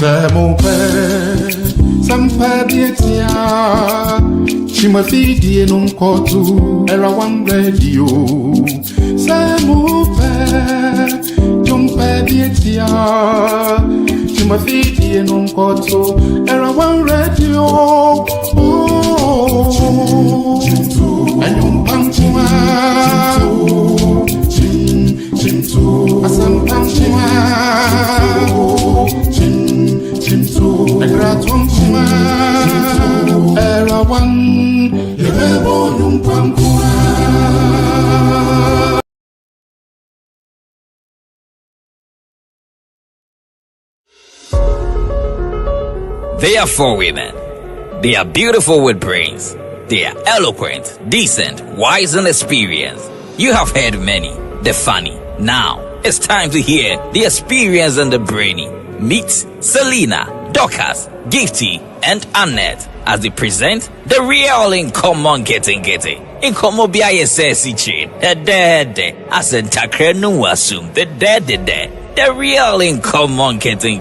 Samupe, Sampadiatia, Chimafidi non kotu, era one radio. Samupe, Jumpadiatia, Chimafidi non kotu, era one radio. Oh, and you pankuma, Asam pankuma. They are four women. They are beautiful with brains. They are eloquent, decent, wise, and experienced. You have heard many, the funny. Now, it's time to hear the experience and the brainy. Meet Selena, Dorcas, Gifty, and Annette as they present the real in common getting. In common biaye sesi chain, the dead, as in takrenu assume the dead, the real in common getting.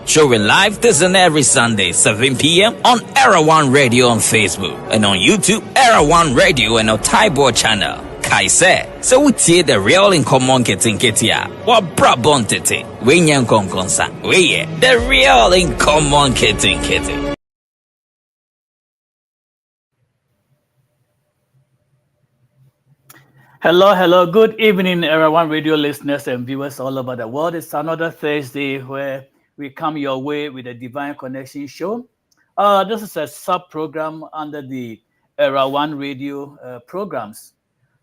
Showing live this and every Sunday, 7 p.m. on Era One Radio on Facebook and on YouTube, Era One Radio and our Taibo channel. Kaise, so we see the real in common getting ya. What brabon tete, we nyan konkonsa, we the real in common getting. Hello, good evening, Era One Radio listeners and viewers all over the world. It's another Thursday where we come your way with a Divine Connection show. This is a sub-program under the Era One Radio programs.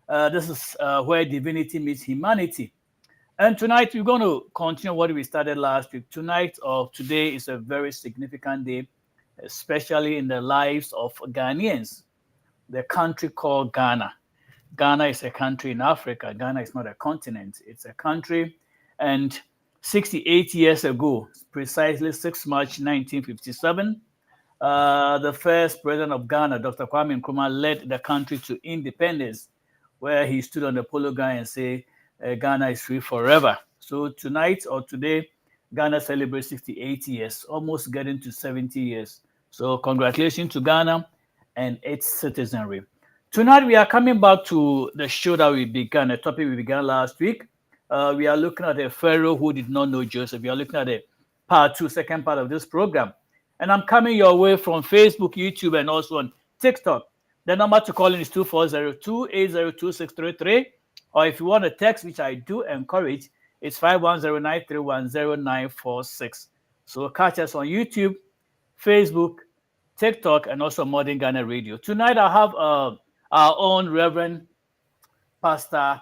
This is where divinity meets humanity. And tonight we're going to continue what we started last week. Tonight or today is a very significant day, especially in the lives of Ghanaians, the country called Ghana. Ghana is a country in Africa. Ghana is not a continent. It's a country. And 68 years ago, precisely 6 March 1957, the first president of Ghana, Dr. Kwame Nkrumah, led the country to independence, where he stood on the polo ground and said, Ghana is free forever. So tonight or today, Ghana celebrates 68 years, almost getting to 70 years. So congratulations to Ghana and its citizenry. Tonight, we are coming back to the show that we began, a topic we began last week. We are looking at a Pharaoh who did not know Joseph. We are looking at the part two, second part of this program. And I'm coming your way from Facebook, YouTube, and also on TikTok. The number to call in is 2402-802-633. Or if you want a text, which I do encourage, it's 510-931-0946. So catch us on YouTube, Facebook, TikTok, and also Modern Ghana Radio. Tonight, I have our own Reverend Pastor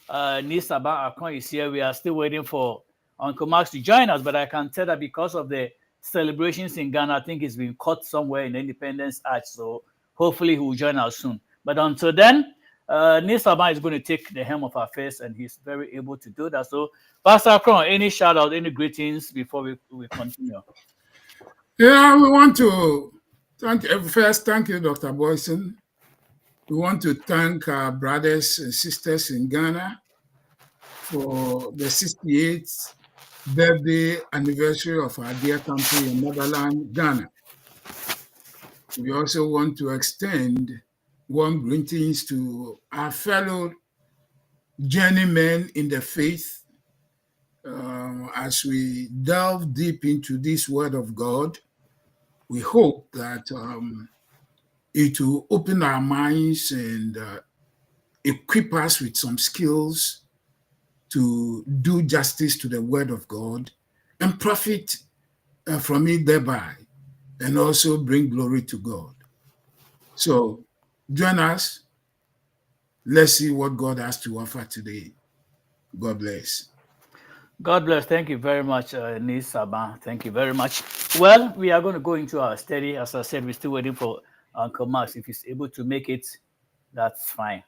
Nisaba Akon is here. We are still waiting for Uncle Max to join us, but I can tell that because of the celebrations in Ghana, I think he's been caught somewhere in the Independence Arch. So hopefully he will join us soon. But until then, Nisaba is going to take the helm of our affairs, and he's very able to do that. So, Pastor Akon, any shout out, any greetings before we continue? Yeah, we want to thank you, Dr. Boison. We want to thank our brothers and sisters in Ghana for the 68th birthday anniversary of our dear country and motherland, Ghana. We also want to extend warm greetings to our fellow journeymen in the faith as we delve deep into this word of God. We hope that it will open our minds and equip us with some skills to do justice to the word of God and profit from it thereby, and also bring glory to God. So join us. Let's see what God has to offer today. God bless. God bless. Thank you very much, Nisaba. Thank you very much. Well, we are going to go into our study. As I said, we're still waiting for Uncle Max. If he's able to make it, that's fine.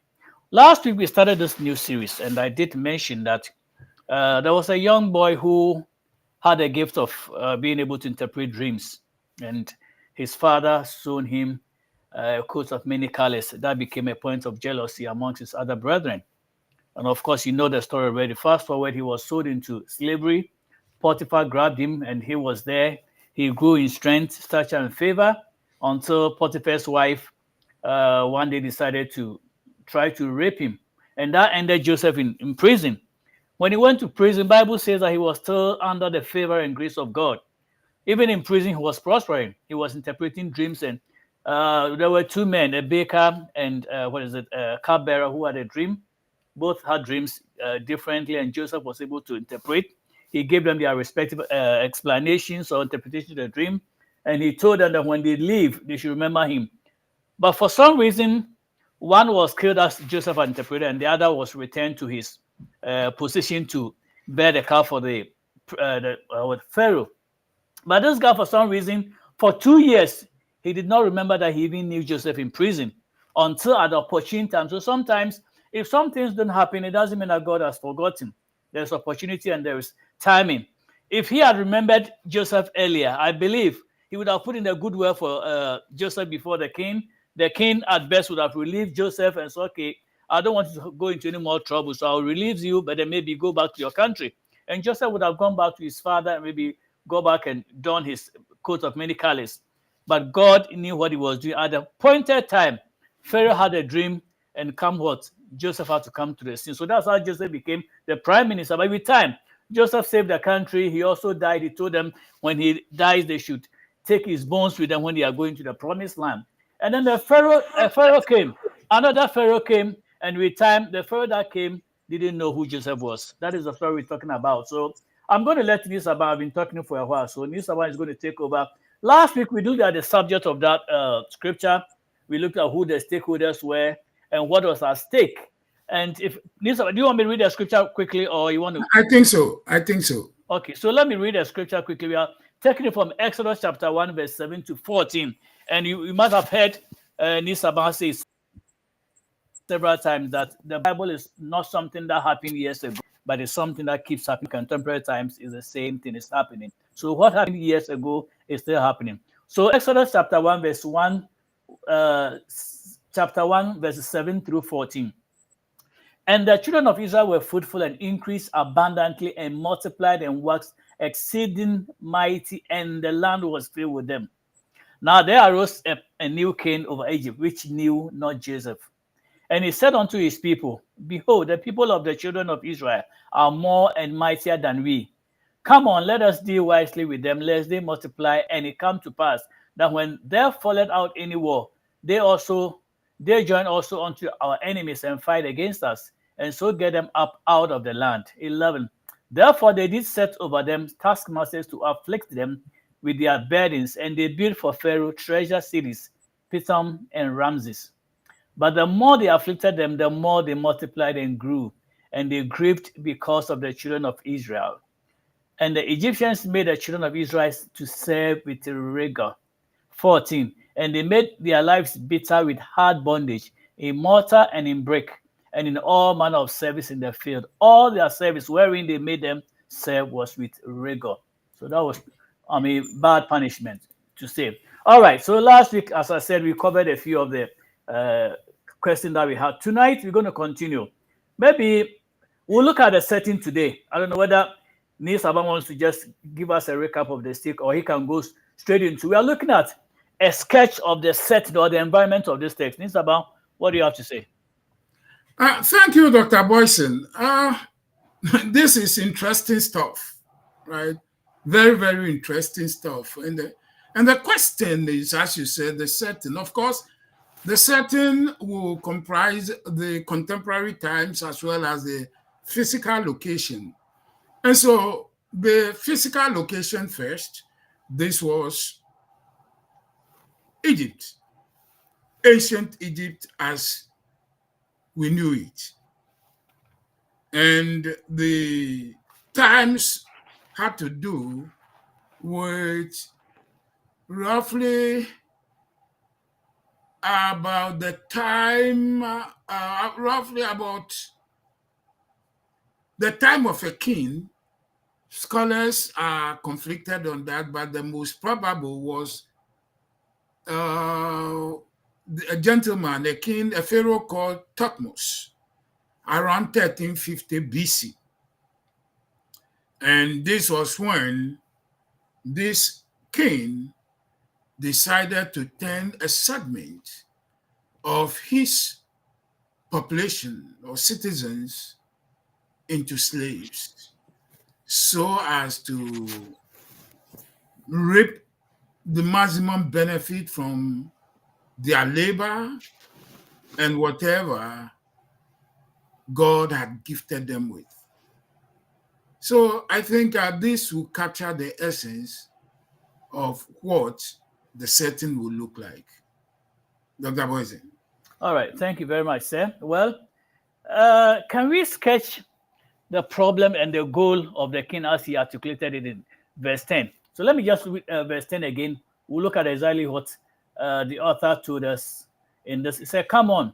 Last week, we started this new series, and I did mention that there was a young boy who had a gift of being able to interpret dreams, and his father sold him a coat of many colors. That became a point of jealousy amongst his other brethren. And of course, you know the story already. Fast forward, he was sold into slavery. Potiphar grabbed him, and he was there he grew in strength, stature, and favor until Potiphar's wife one day decided to try to rape him. And that ended Joseph in prison. When he went to prison, Bible says that he was still under the favor and grace of God. Even in prison, he was prospering. He was interpreting dreams, and there were two men, a baker and a cupbearer, who had a dream. Both had dreams differently, and Joseph was able to interpret. He gave them their respective explanations or interpretation of the dream, and he told them that when they leave, they should remember him. But for some reason, one was killed as Joseph had interpreted, and the other was returned to his position to bear the cow for the Pharaoh. But this guy, for some reason, for 2 years, he did not remember that he even knew Joseph in prison until at the opportune time. So sometimes, if some things don't happen, it doesn't mean that God has forgotten. There's opportunity and there is timing. If he had remembered Joseph earlier, I believe he would have put in a good word for Joseph before the king. The king, at best, would have relieved Joseph and said, okay, I don't want you to go into any more trouble, so I'll relieve you, but then maybe go back to your country. And Joseph would have gone back to his father and maybe go back and don his coat of many colors. But God knew what he was doing. At the appointed time, Pharaoh had a dream, and come what? Joseph had to come to the scene. So that's how Joseph became the prime minister. But with time, Joseph saved the country. He also died. He told them when he dies, they should take his bones with them when they are going to the promised land. And then a Pharaoh came. Another Pharaoh came. And with time, the Pharaoh that came didn't know who Joseph was. That is the story we're talking about. So I'm going to let Nisaba, I've been talking for a while. So Nisaba is going to take over. Last week, we looked at the subject of that scripture. We looked at who the stakeholders were and what was at stake. And if Nisaba, do you want me to read the scripture quickly, or you want to? I think so. I think so. Okay, so let me read the scripture quickly. We are taking it from Exodus chapter 1, verse 7 to 14. And you must have heard Nisaba say several times that the Bible is not something that happened years ago, but it's something that keeps happening. Contemporary times is the same thing is happening. So what happened years ago is still happening. So Exodus chapter 1, verse 1, chapter 1, verses 7 through 14. And the children of Israel were fruitful and increased abundantly and multiplied and waxed exceeding mighty, and the land was filled with them. Now there arose a new king over Egypt, which knew not Joseph. And he said unto his people, behold, the people of the children of Israel are more and mightier than we. Come on, let us deal wisely with them, lest they multiply. And it come to pass that when there falleth out any war, they join also unto our enemies and fight against us, and so get them up out of the land. 11. Therefore they did set over them taskmasters to afflict them with their burdens, and they built for Pharaoh treasure cities, Pithom and Ramses. But the more they afflicted them, the more they multiplied and grew, and they grieved because of the children of Israel. And the Egyptians made the children of Israel to serve with rigor. 14. And they made their lives bitter with hard bondage, in mortar and in brick, and in all manner of service in the field. All their service wherein they made them serve was with rigor. So that was, bad punishment to save. All right. So last week, as I said, we covered a few of the question that we had. Tonight, we're going to continue. Maybe we'll look at the setting today. I don't know whether Nisaba wants to just give us a recap of the stick, or he can go straight into. We are looking at a sketch of the setting or the environment of this text. Nisaba, what do you have to say? Thank you, Dr. Boison. This is interesting stuff, right? Very, very interesting stuff. And the question is, as you said, the setting. Of course, the setting will comprise the contemporary times as well as the physical location. And so the physical location first, this was Egypt, ancient Egypt as we knew it. And the times had to do with roughly about the time, roughly about the time of a king. Scholars are conflicted on that, but the most probable was a gentleman, a king, a pharaoh called Thutmose, around 1350 BC. And this was when this Cain decided to turn a segment of his population or citizens into slaves so as to reap the maximum benefit from their labor and whatever God had gifted them with. So I think this will capture the essence of what the setting will look like. Dr. Boison. All right. Thank you very much, sir. Well, can we sketch the problem and the goal of the king as he articulated it in verse 10? So let me just read verse 10 again. We'll look at exactly what the author told us in this. He said, "Come on,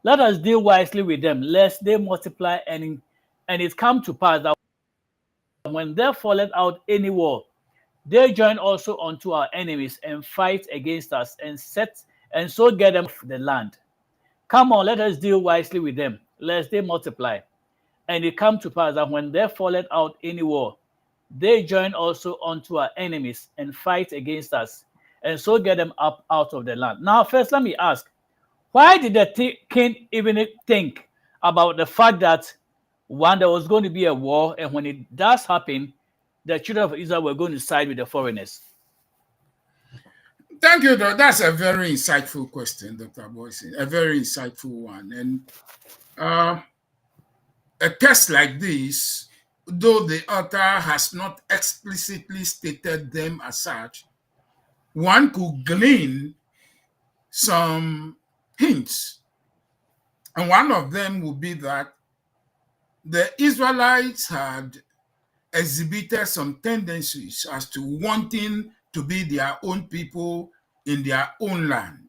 let us deal wisely with them, lest they multiply, and it come to pass that when there falleth out any war, they join also unto our enemies and fight against us, and so get them off the land. Come on, let us deal wisely with them, lest they multiply. And it come to pass that when there falleth out any war, they join also unto our enemies and fight against us, and so get them up out of the land." Now, first, let me ask, why did the king even think about the fact that one, there was going to be a war, and when it does happen, the children of Israel were going to side with the foreigners? Thank you, Doc. That's a very insightful question, Dr. Boison. A very insightful one. And a text like this, though the author has not explicitly stated them as such, one could glean some hints. And one of them would be that the Israelites had exhibited some tendencies as to wanting to be their own people in their own land.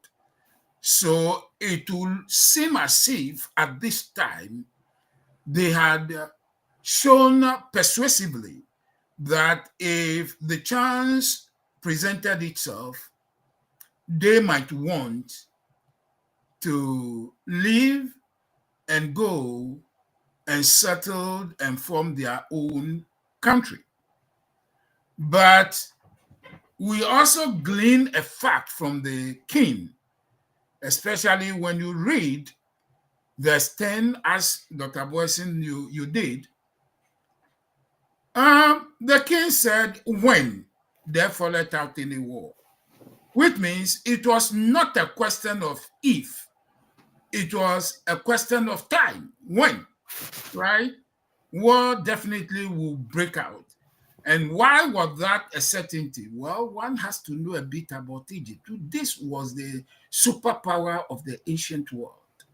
So it will seem as if at this time they had shown persuasively that if the chance presented itself, they might want to leave and go and settle and form their own country. But we also glean a fact from the king, especially when you read verse 10, as Dr. Boison, you did. The king said, "When there falleth out any war," which means it was not a question of if, it was a question of time. When, right? War definitely will break out. And why was that a certainty? Well, one has to know a bit about Egypt. This was the superpower of the ancient world.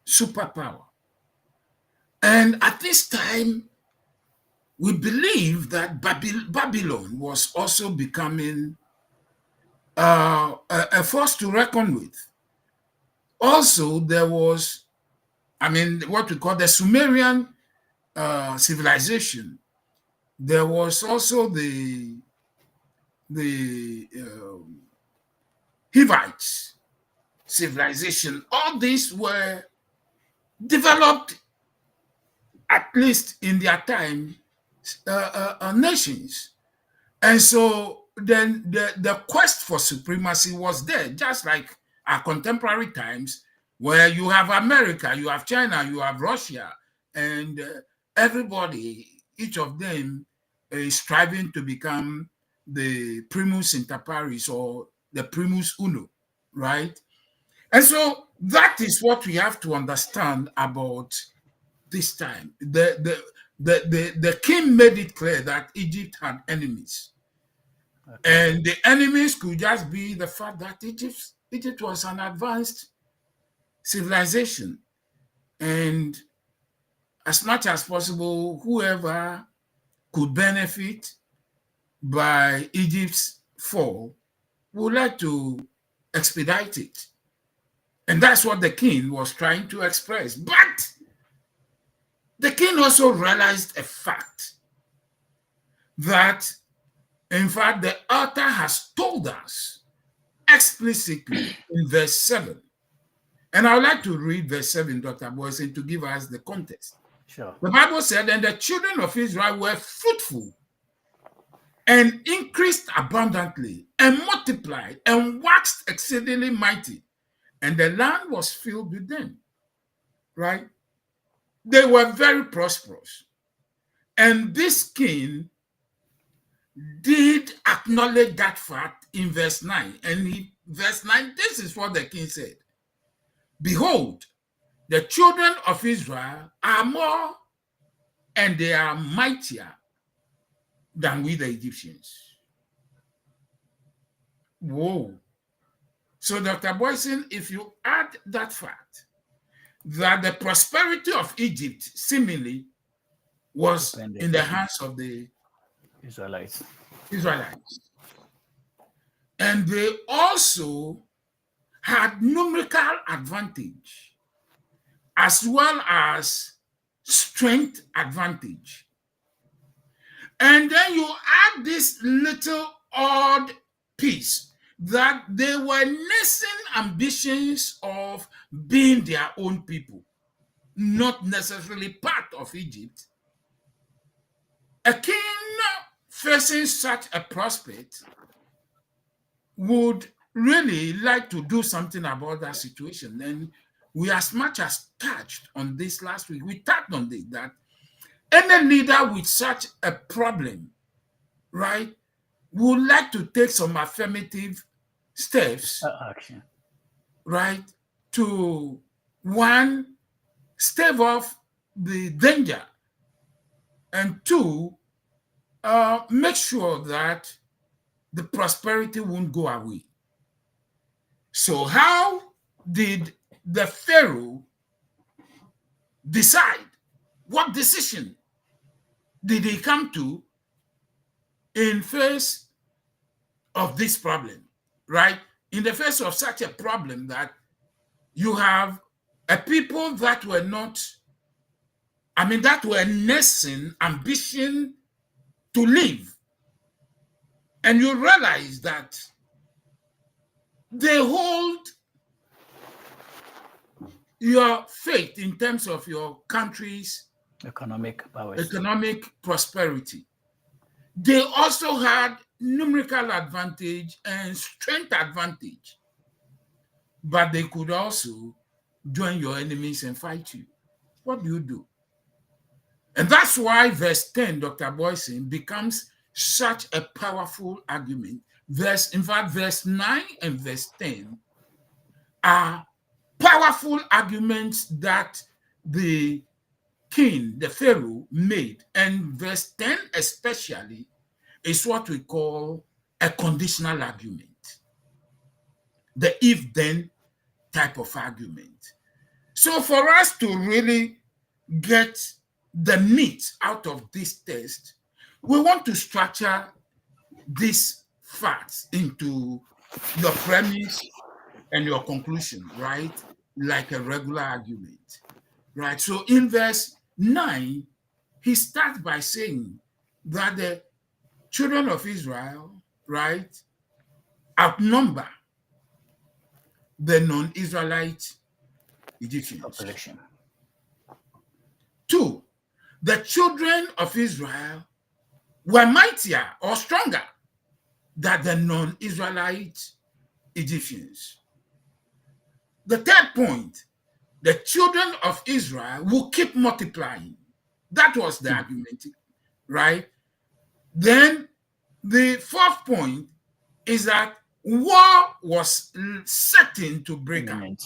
Superpower. And at this time, we believe that Babylon was also becoming a force to reckon with. Also, there was, what we call the Sumerian civilization. There was also the Hivites civilization. All these were developed, at least in their time, nations. And so then the quest for supremacy was there, just like our contemporary times, where you have America, you have China, you have Russia, and everybody, each of them is striving to become the primus inter pares or the primus uno, right? And so that is what we have to understand about this time. The king made it clear that Egypt had enemies. Okay. And the enemies could just be the fact that Egypt was an advanced civilization. And as much as possible, whoever could benefit by Egypt's fall would like to expedite it. And that's what the king was trying to express. But the king also realized a fact that, in fact, the author has told us explicitly in verse 7. And I would like to read verse 7, Dr. Boison, to give us the context. Sure. The Bible said, "And the children of Israel were fruitful and increased abundantly, and multiplied, and waxed exceedingly mighty, and the land was filled with them. Right? They were very prosperous. And this king did acknowledge that fact in verse 9. And verse 9, this is what the king said. Behold, the children of Israel are more, and they are mightier than we the Egyptians. Whoa. So, Dr. Boison, if you add that fact, that the prosperity of Egypt seemingly was in the hands of the Israelites. And they also had numerical advantage as well as strength advantage. And then you add this little odd piece that they were nascent ambitions of being their own people, not necessarily part of Egypt. A king facing such a prospect would really like to do something about that situation. And we as much as touched on this last week, we touched on this, that any leader with such a problem, right, would like to take some affirmative steps, Action. right, to one, stave off the danger, and two, make sure that the prosperity won't go away. So how did the Pharaoh decide? What decision did he come to in face of this problem, right? In the face of such a problem that you have a people that were not, that were nascent ambition to live. And you realize that they hold your faith in terms of your country's economic prosperity. They also had numerical advantage and strength advantage, but they could also join your enemies and fight you. What do you do? And that's why verse 10, Dr. Boison, becomes such a powerful argument. In fact, verse 9 and verse 10 are powerful arguments that the king, the Pharaoh, made. And verse 10 especially is what we call a conditional argument, the if-then type of argument. So for us to really get the meat out of this text, we want to structure these facts into your premise and your conclusion, right? Like a regular argument, right? So in verse 9, he starts by saying that the children of Israel, right, outnumber the non-Israelite Egyptians. Population. 2, the children of Israel were mightier or stronger than the non-Israelite Egyptians. The third point, the children of Israel will keep multiplying. That was the argument, right? Then the fourth point is that war was certain to break out.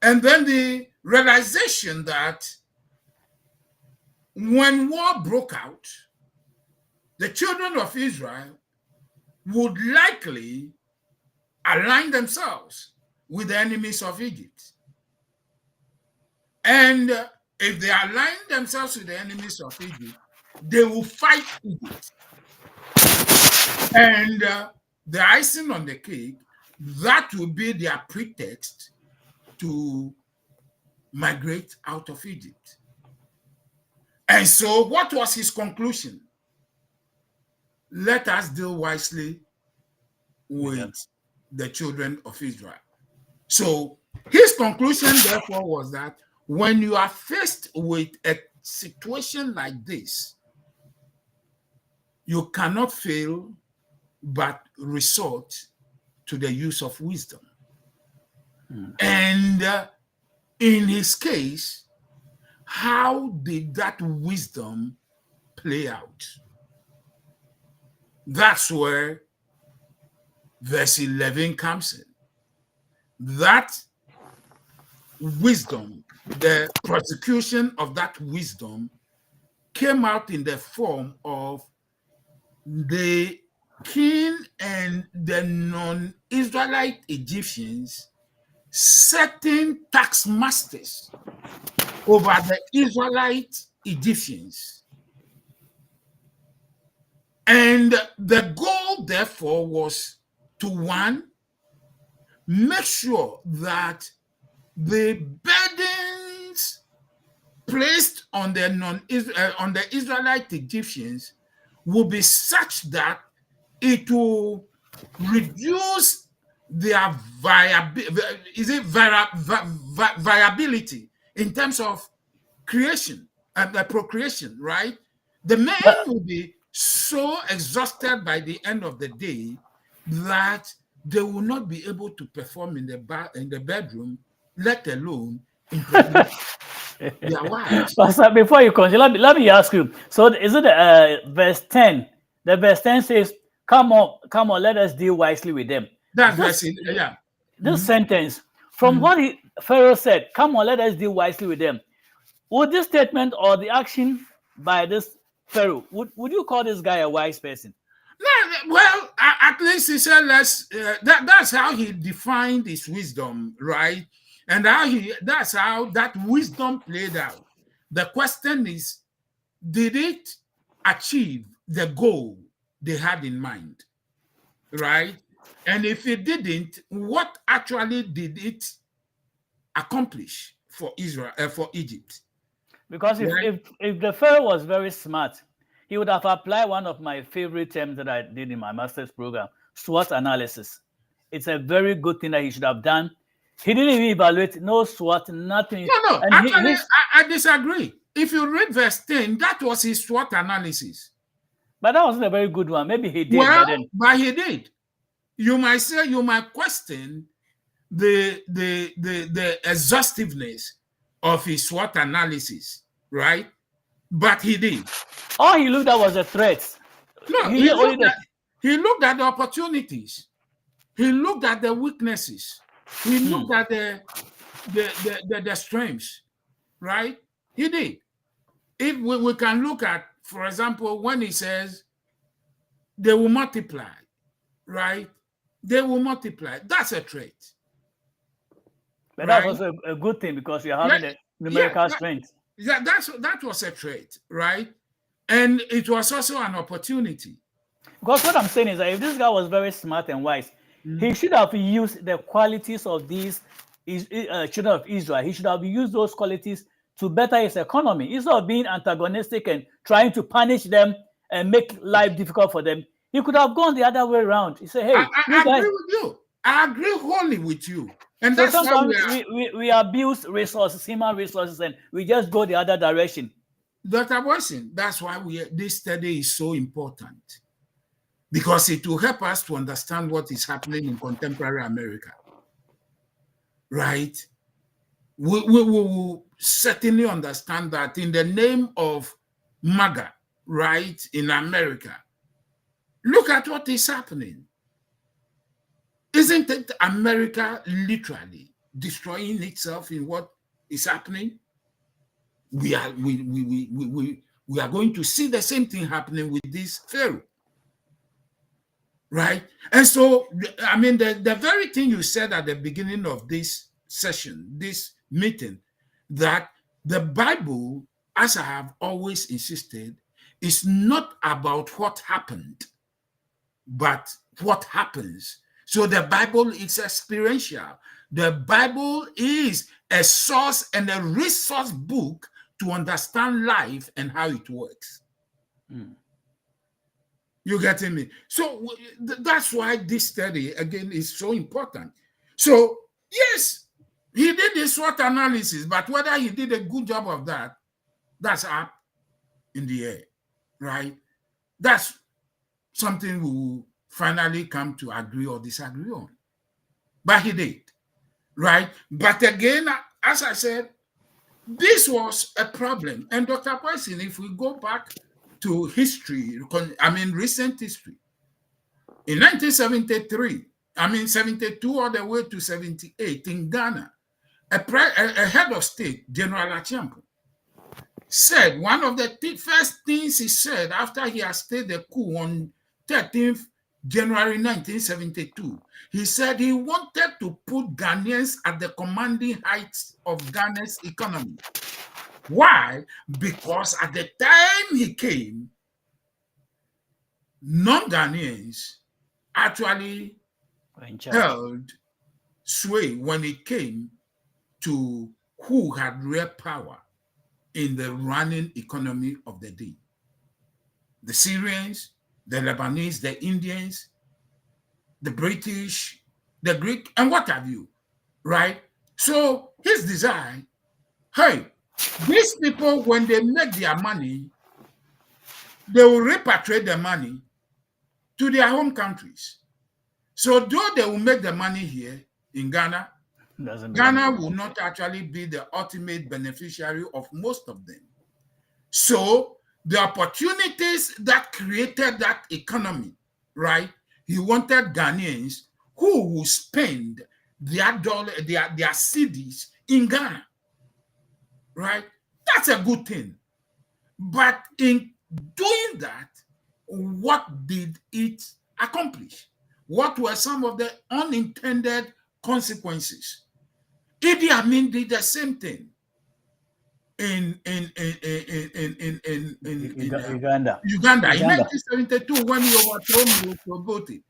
And then the realization that when war broke out, the children of Israel would likely align themselves with the enemies of Egypt. And if they align themselves with the enemies of Egypt, they will fight Egypt. And the icing on the cake, that will be their pretext to migrate out of Egypt. And so what was his conclusion? Let us deal wisely with the children of Israel. So his conclusion, therefore, was that when you are faced with a situation like this, you cannot fail but resort to the use of wisdom. And in his case, how did that wisdom play out? That's where verse 11 comes in. That wisdom, the prosecution of that wisdom, came out in the form of the king and the non-Israelite Egyptians setting tax masters over the Israelite Egyptians. And the goal, therefore, was to, one, make sure that the burdens placed on the Israelite Egyptians will be such that it will reduce their viability in terms of creation and the procreation, right? The men will be so exhausted by the end of the day that they will not be able to perform in the bedroom, let alone impregnate their wives. Pastor, before you continue, let me ask you. So, is it verse 10? The verse 10 says, come on, let us deal wisely with them. That's verse, yeah. This sentence, from what Pharaoh said, come on, let us deal wisely with them. Would this statement or the action by this Pharaoh, would you call this guy a wise person? No, well, at least he said, that's how he defined his wisdom, right? And that's how that wisdom played out. The question is, did it achieve the goal they had in mind, right? And if it didn't, what actually did it accomplish for Israel, for Egypt? Because if the Pharaoh was very smart, he would have applied one of my favorite terms that I did in my master's program, SWOT analysis. It's a very good thing that he should have done. He didn't even evaluate, no SWOT, nothing. No, actually, I disagree. If you read verse 10, that was his SWOT analysis. But that wasn't a very good one. Maybe he did. Well, but he did. You might say, you might question the exhaustiveness of his SWOT analysis, right? But he did. All he looked at was a threat. No, he looked at the opportunities. He looked at the weaknesses. He looked at the strengths, right? He did. If we can look at, for example, when he says they will multiply, right? They will multiply. That's a trait. But right? That was a good thing because you're having a numerical strength. Yeah, that was a trait, right? And it was also an opportunity. Because what I'm saying is that if this guy was very smart and wise, he should have used the qualities of these children of Israel. He should have used those qualities to better his economy instead of being antagonistic and trying to punish them and make life difficult for them. He could have gone the other way around. He said, "Hey, I agree with you. I agree wholly with you." And so that's sometimes we abuse resources, human resources, and we just go the other direction. Dr. Boison, that's why this study is so important, because it will help us to understand what is happening in contemporary America, right? We will certainly understand that in the name of MAGA, right, in America, look at what is happening. Isn't it America literally destroying itself in what is happening? We are going to see the same thing happening with this Pharaoh, right? And so, I mean, the very thing you said at the beginning of this session, this meeting, that the Bible, as I have always insisted, is not about what happened, but what happens. So the Bible is experiential. The Bible is a source and a resource book to understand life and how it works. You getting me? So that's why this study, again, is so important. So, yes, he did the SWOT analysis, but whether he did a good job of that, that's up in the air, right? That's something we will finally come to agree or disagree on. But he did, right? But again, as I said, this was a problem. And Dr. Boison, if we go back to history, recent history, in 1973, 72 all the way to 78 in Ghana, a head of state, General Achampo, said one of the first things he said after he had stayed the coup on 13th January 1972, he said he wanted to put Ghanaians at the commanding heights of Ghana's economy. Why? Because at the time he came, non-Ghanaians actually held sway when it came to who had real power in the running economy of the day. The Syrians, the Lebanese, the Indians, the British, the Greek, and what have you, right? So his desire, hey, these people, when they make their money, they will repatriate the money to their home countries. So though they will make the money here in Ghana, Ghana will not actually be the ultimate beneficiary of most of them. So the opportunities that created that economy, right? He wanted Ghanaians who will spend their cedis in Ghana, right? That's a good thing. But in doing that, what did it accomplish? What were some of the unintended consequences? Idi Amin did the same thing in Uganda. In 1972, when he overthrew Obote.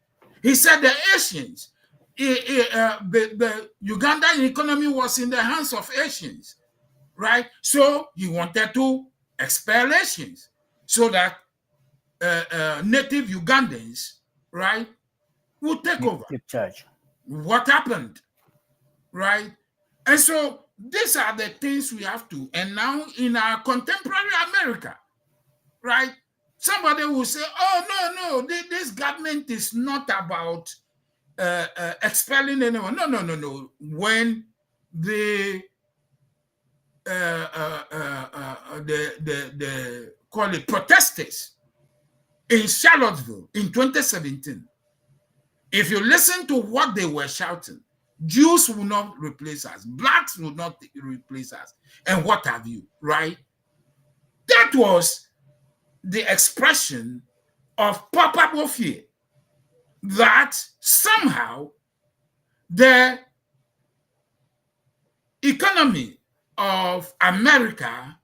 He said the Asians, the Ugandan economy was in the hands of Asians, right? So he wanted to expel Asians so that native Ugandans, right, would take over. Take charge. What happened, right? And so these are the things we have to. And now in our contemporary America, right, somebody will say, oh, no, this government is not about expelling anyone. No. When the call it protesters in Charlottesville in 2017, if you listen to what they were shouting, Jews will not replace us, blacks will not replace us, and what have you, right? That was the expression of palpable fear that somehow the economy of America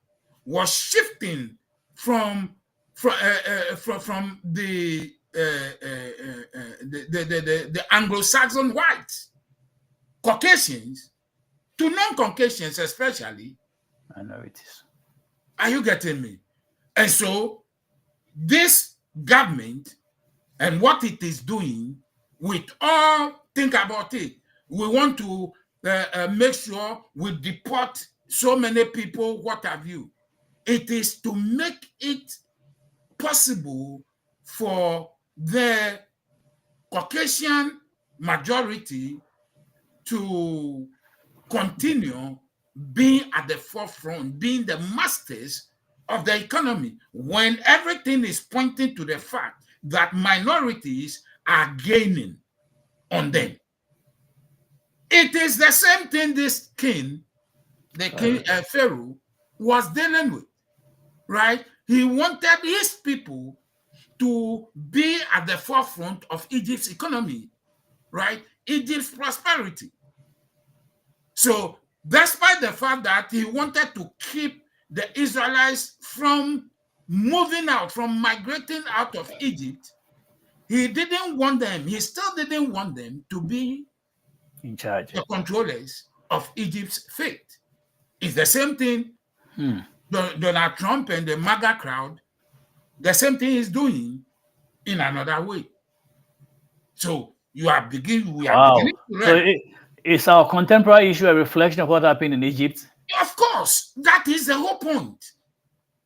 was shifting from the Anglo-Saxon whites, Caucasians, to non-Caucasians, especially minorities. Are you getting me? And so this government and what it is doing, with all, think about it. We want to make sure we deport so many people, what have you. It is to make it possible for the Caucasian majority to continue being at the forefront, being the masters of the economy, when everything is pointing to the fact that minorities are gaining on them. It is the same thing this king, Pharaoh, was dealing with, right? He wanted his people to be at the forefront of Egypt's economy, right? Egypt's prosperity. So, despite the fact that he wanted to keep the Israelites from moving out, from migrating out of Egypt, he didn't want them, he still didn't want them to be in charge, the controllers of Egypt's fate. It's the same thing Donald Trump and the MAGA crowd, the same thing is doing in another way. So we are beginning to learn. So is our contemporary issue a reflection of what happened in Egypt? Of course, that is the whole point.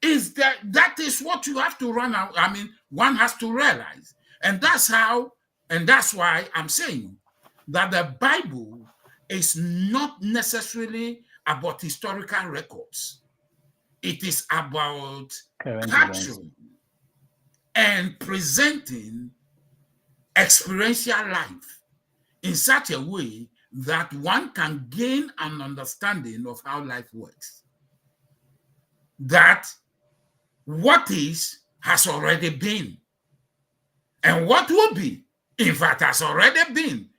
Is that is what you have to run out. I mean, one has to realize And that's how, and that's why I'm saying that the Bible is not necessarily about historical records. It is about Current events. capturing and presenting experiential life in such a way that one can gain an understanding of how life works. That what is has already been, and what will be, in fact, has already been.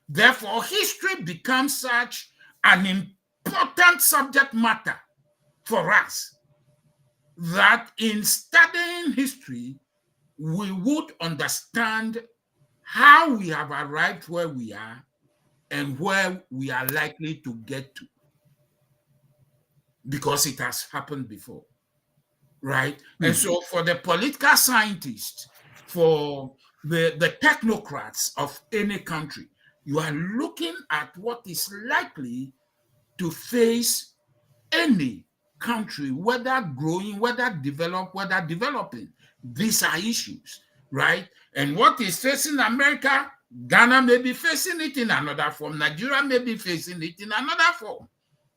Therefore, history becomes such an important subject matter for us that in studying history, we would understand how we have arrived where we are and where we are likely to get to, because it has happened before, right? And so for the political scientists, for the technocrats of any country, you are looking at what is likely to face any country, whether growing, whether developed, whether developing. These are issues, right? And what is facing America, Ghana may be facing it in another form. Nigeria may be facing it in another form.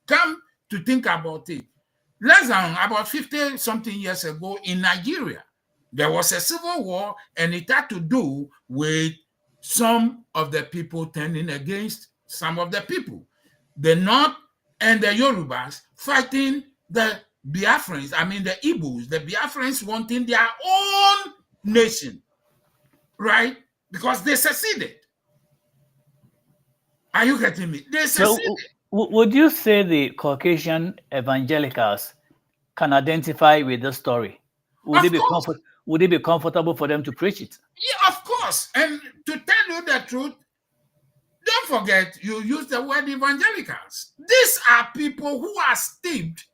Come to think about it. Less than about 50 something years ago in Nigeria, there was a civil war, and it had to do with some of the people turning against some of the people. The North and the Yorubas fighting the Biafrans, I mean the Igbos, the Biafrans wanting their own nation, right? Because they seceded. Are you getting me? They seceded. So, would you say the Caucasian evangelicals can identify with the story? Would it be comfortable for them to preach it? Yeah, of course. And to tell you the truth, don't forget you use the word evangelicals. These are people who are steeped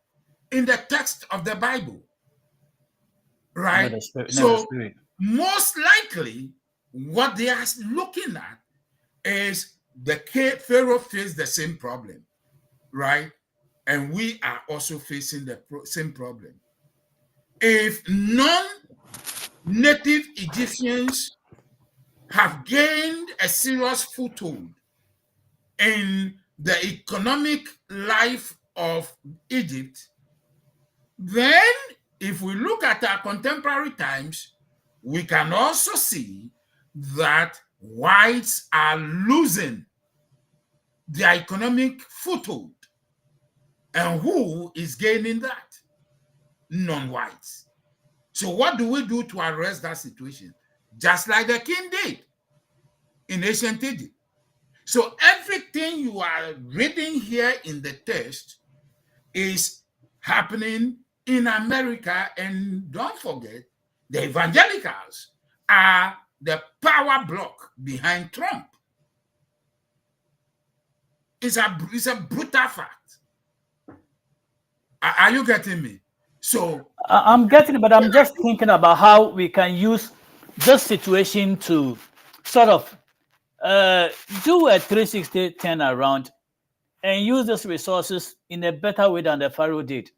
in the text of the Bible, right? So most likely what they are looking at is the Pharaoh faced the same problem, right? And we are also facing the same problem. If non-native Egyptians have gained a serious foothold in the economic life of Egypt, then if we look at our contemporary times, we can also see that whites are losing their economic foothold. And who is gaining that? Non-whites. So what do we do to arrest that situation? Just like the king did in ancient Egypt. So everything you are reading here in the text is happening in America. And don't forget, the evangelicals are the power block behind Trump. It's a brutal fact. Are you getting me? So I'm getting it, but I'm just thinking about how we can use this situation to sort of do a 360 turnaround and use these resources in a better way than the Pharaoh did.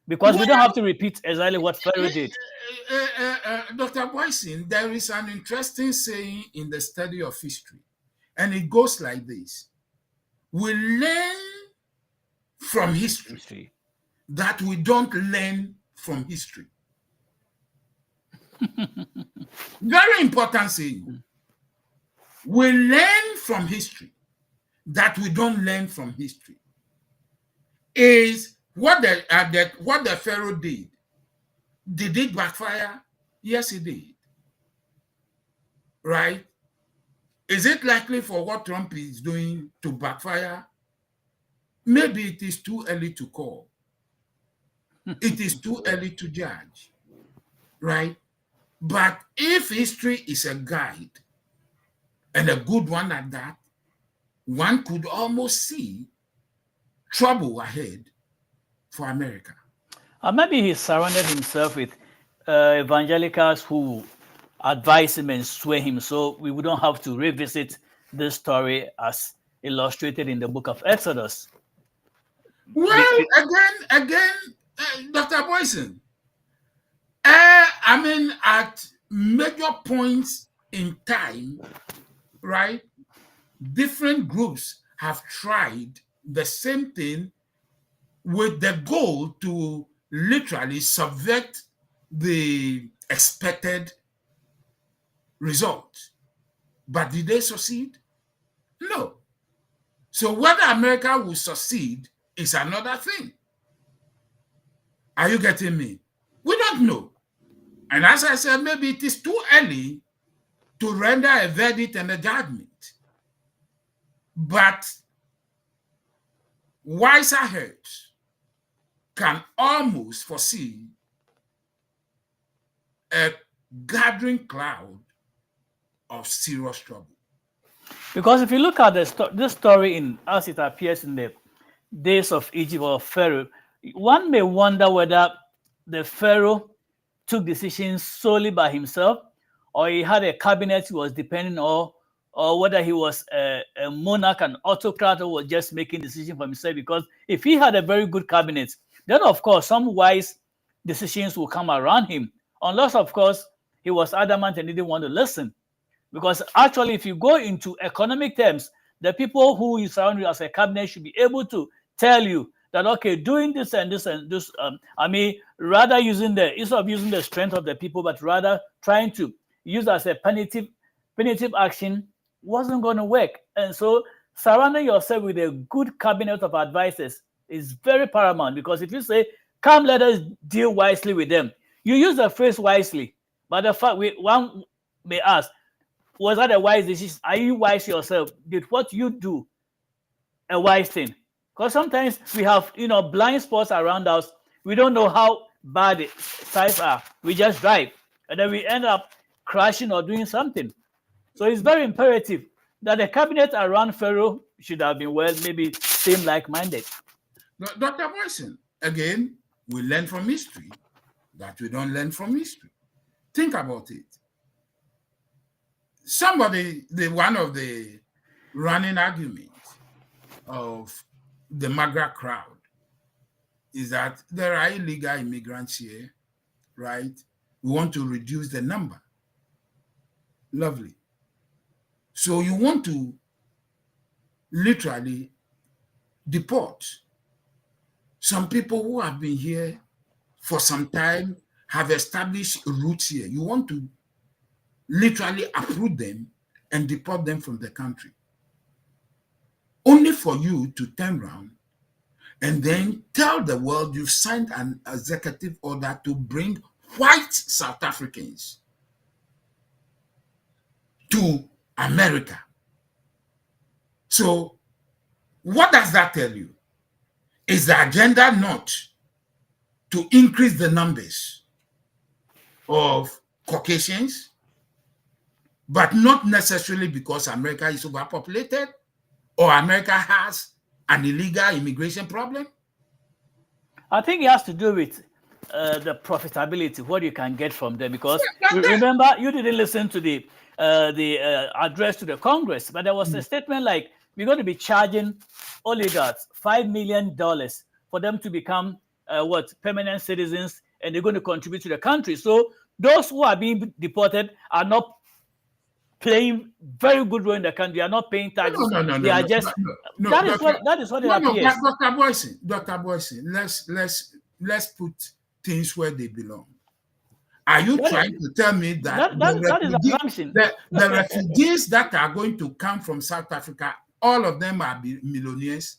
Because we don't have to repeat exactly what Pharaoh did. Dr. Boison, there is an interesting saying in the study of history, and it goes like this. We learn from history that we don't learn from history. Very important saying. We learn from history that we don't learn from history. Is what the Pharaoh did. Did it backfire? Yes, it did. Right? Is it likely for what Trump is doing to backfire? Maybe it is too early to call. It is too early to judge. Right? But if history is a guide, and a good one at that, one could almost see trouble ahead for America. Maybe he surrounded himself with evangelicals who advise him and sway him, so we wouldn't have to revisit this story as illustrated in the book of Exodus. Well, again, Dr. Boison, I mean, at major points in time, right, different groups have tried the same thing with the goal to literally subvert the expected result. But did they succeed? No. So whether America will succeed is another thing. Are you getting me? We don't know. And as I said, maybe it is too early to render a verdict and a judgment. But wiser heads can almost foresee a gathering cloud of serious trouble. Because if you look at this story in as it appears in the days of Egypt or Pharaoh, one may wonder whether the Pharaoh took decisions solely by himself, or he had a cabinet he was depending on, or whether he was a monarch, an autocrat, who was just making decisions for himself. Because if he had a very good cabinet, then of course some wise decisions will come around him. Unless, of course, he was adamant and didn't want to listen. Because actually, if you go into economic terms, the people who you surround you as a cabinet should be able to tell you that, okay, doing this and this and this, I mean, rather instead of using the strength of the people, but rather trying to use as a punitive action wasn't going to work. And so surrounding yourself with a good cabinet of advisors is very paramount, because if you say, come, let us deal wisely with them, you use the phrase wisely. But the fact one may ask, was that a wise decision? Are you wise yourself? Did what you do a wise thing? Because sometimes we have, blind spots around us. We don't know how bad the sites are. We just drive, and then we end up crashing or doing something. So it's very imperative that the cabinet around Pharaoh should have been, maybe same like-minded. Dr. Boison, again, we learn from history that we don't learn from history. Think about it. One of the running arguments of the MAGA crowd is that there are illegal immigrants here, right? We want to reduce the number. Lovely. So you want to literally deport some people who have been here for some time, have established roots here. You want to literally uproot them and deport them from the country, only for you to turn around and then tell the world you've signed an executive order to bring white South Africans to America. So what does that tell you? Is the agenda not to increase the numbers of Caucasians, but not necessarily because America is overpopulated or America has an illegal immigration problem? I think it has to do with the profitability, what you can get from them. Because remember, you didn't listen to the address to the Congress, but there was a statement like, we're going to be charging oligarchs $5 million for them to become permanent citizens, and they're going to contribute to the country. So those who are being deported are not playing very good role in the country. They are not paying taxes. They are just that is what it appears. Dr. Boison, let's put things where they belong. Are you trying to tell me that the refugees that are going to come from South Africa, all of them are millionaires?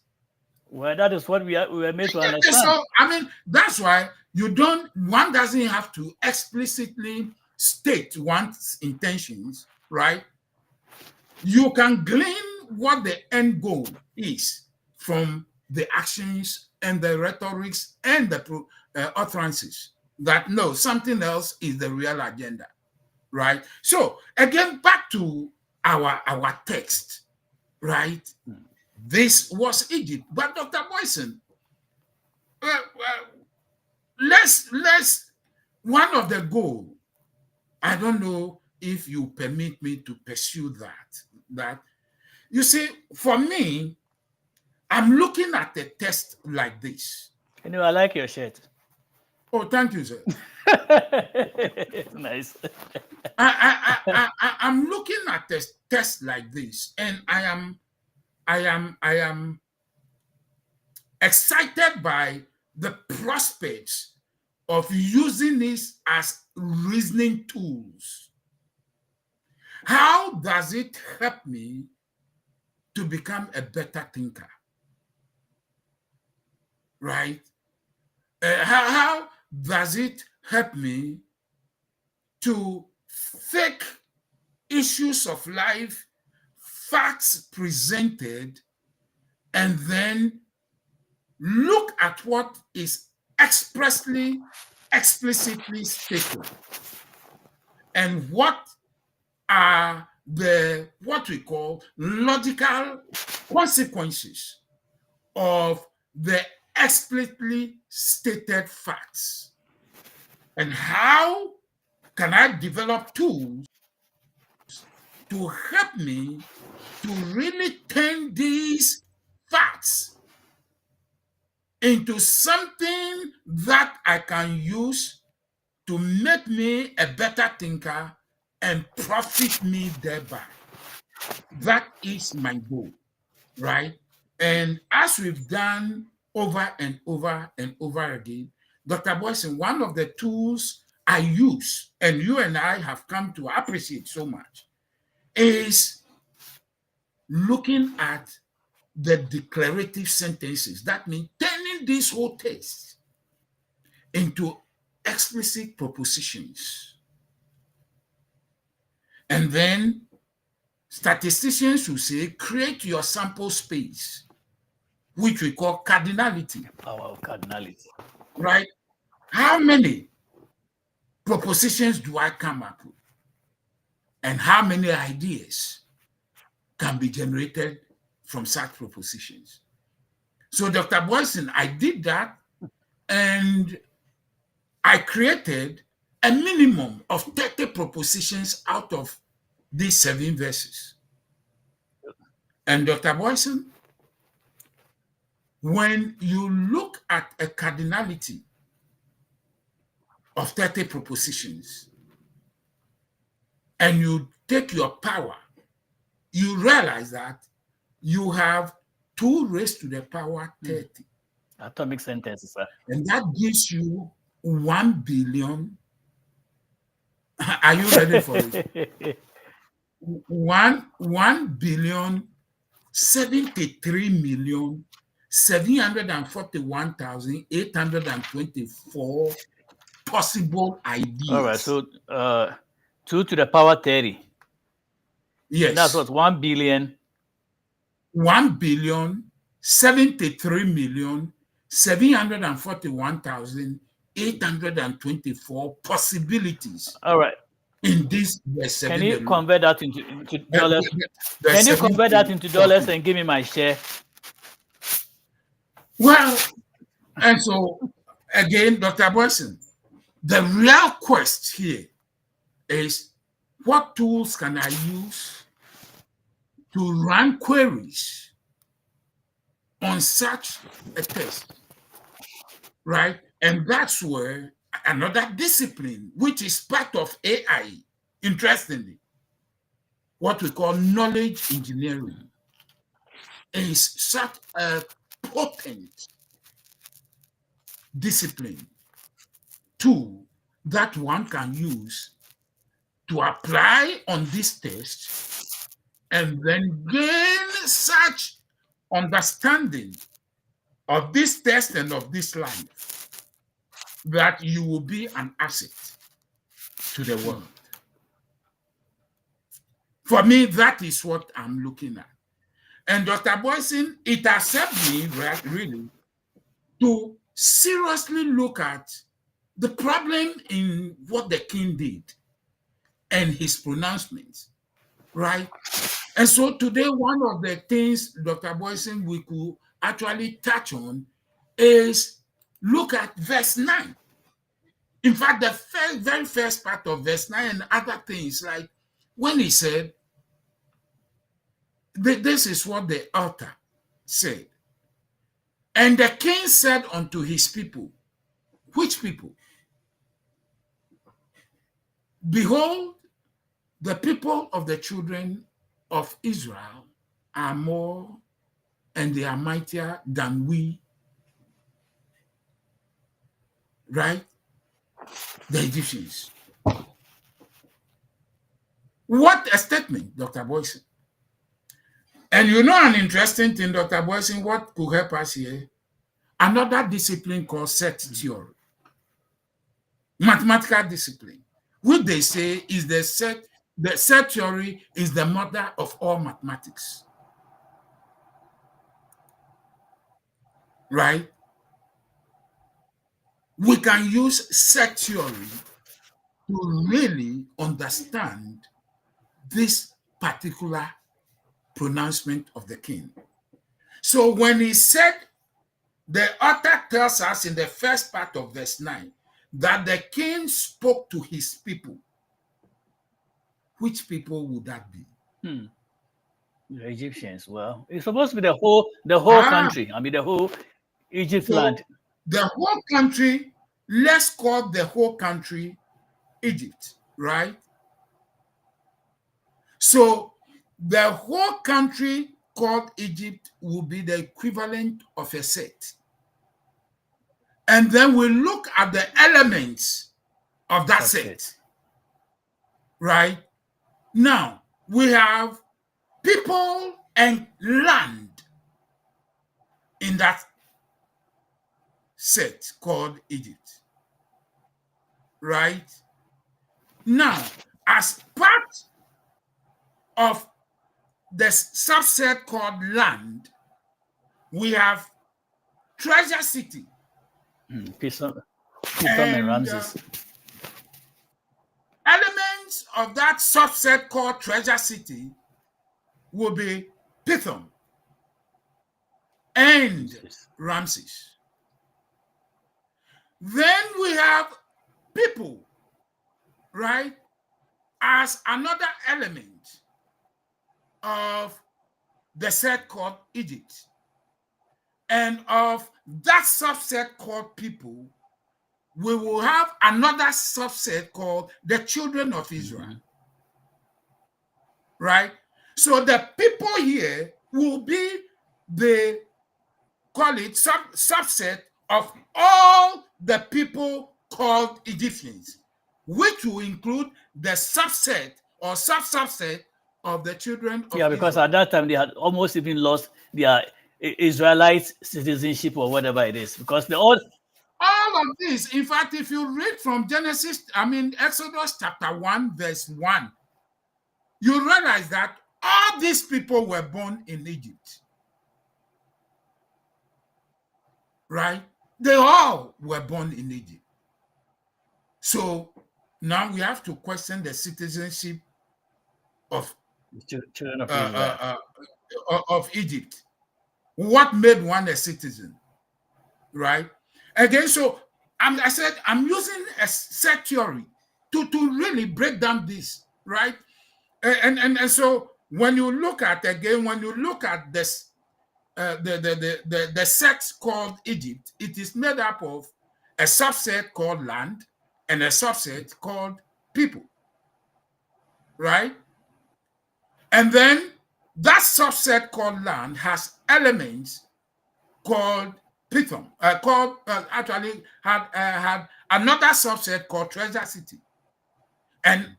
Well, that is what we were made to understand. So, I mean, that's why one doesn't have to explicitly state one's intentions, right? You can glean what the end goal is from the actions and the rhetorics and the utterances, that no, something else is the real agenda, right? So again, back to our text, right? This was Egypt, but Dr. Boison, let's one of the goal, I don't know if you permit me to pursue that you see, for me, I'm looking at a text like this. I like your shirt. Oh, thank you, sir. Nice. I'm looking at a test like this, and I am excited by the prospects of using this as reasoning tools. How does it help me to become a better thinker? Right? How does it help me to take issues of life, facts presented, and then look at what is explicitly stated, and what are the what we call logical consequences of the explicitly stated facts, and how can I develop tools to help me to really turn these facts into something that I can use to make me a better thinker and profit me thereby. That is my goal, right? And as we've done over and over and over again, Dr. Boison, one of the tools I use, and you and I have come to appreciate so much, is looking at the declarative sentences. That means turning these whole text into explicit propositions. And then statisticians will say, create your sample space, which we call cardinality. Power of cardinality. Right? How many propositions do I come up with? And how many ideas can be generated from such propositions? So, Dr. Boison, I did that, and I created a minimum of 30 propositions out of these 7 verses. And Dr. Boison, when you look at a cardinality of 30 propositions and you take your power, you realize that you have 2 raised to the power 30. Atomic sentences, sir. And that gives you 1 billion. Are you ready for it? 1 billion 73,741,824 possible ideas. All right, so 2 to the power 30. Yes. And that's what 1 billion. 1,73,741,824 possibilities. All right. In this verse. Can you convert that into dollars? Can you convert that into dollars and give me my share? Well, and so again, Dr. Boison, the real quest here is, what tools can I use to run queries on such a test, right? And that's where another discipline, which is part of AI, interestingly, what we call knowledge engineering, is such a potent discipline tool that one can use to apply on this test and then gain such understanding of this test and of this life that you will be an asset to the world. For me, that is what I'm looking at. And Dr. Boison, it has helped me really to seriously look at the problem in what the king did and his pronouncements, right? And so today, one of the things, Dr. Boison, we could actually touch on is look at verse 9. In fact, the very first part of verse 9 and other things, like when he said, this is what the author said. And the king said unto his people, which people? Behold, the people of the children of Israel are more and they are mightier than we, right? The Egyptians. What a statement, Dr. Boison. And you know an interesting thing, Dr. Boison, what could help us here? Another discipline called set theory, mathematical discipline, which they say is the set theory is the mother of all mathematics. Right? We can use set theory to really understand this particular pronouncement of the king. So when he said, the author tells us in the first part of verse 9 that the king spoke to his people. Which people would that be? The Egyptians. Well, it's supposed to be the whole country. I mean, the whole Egypt land. The whole country, let's call the whole country Egypt, right? So the whole country called Egypt will be the equivalent of a set. And then we look at the elements of that set. Right? Now, we have people and land in that set called Egypt. Right? Now, as part of the subset called land, we have Treasure City. Pithom and Ramses. Elements of that subset called Treasure City will be Pithom and Ramses. Then we have people, right, as another element of the set called Egypt. And of that subset called people, we will have another subset called the children of Israel. Right? So the people here will be the, call it subset of all the people called Egyptians, which will include the subset or subset of the children of Israel. Because at that time they had almost even lost their Israelite citizenship or whatever it is, because they all of this, in fact, if you read from Exodus chapter 1, verse 1, you realize that all these people were born in Egypt. Right? They all were born in Egypt. So now we have to question the citizenship of children of Israel. Of Egypt. What made one a citizen? Right? Again, so I said I'm using a set theory to really break down this, right? And so when you look at this, the set called Egypt, it is made up of a subset called land and a subset called people, right? And then that subset called land has elements called Pithom, actually had another subset called Treasure City. And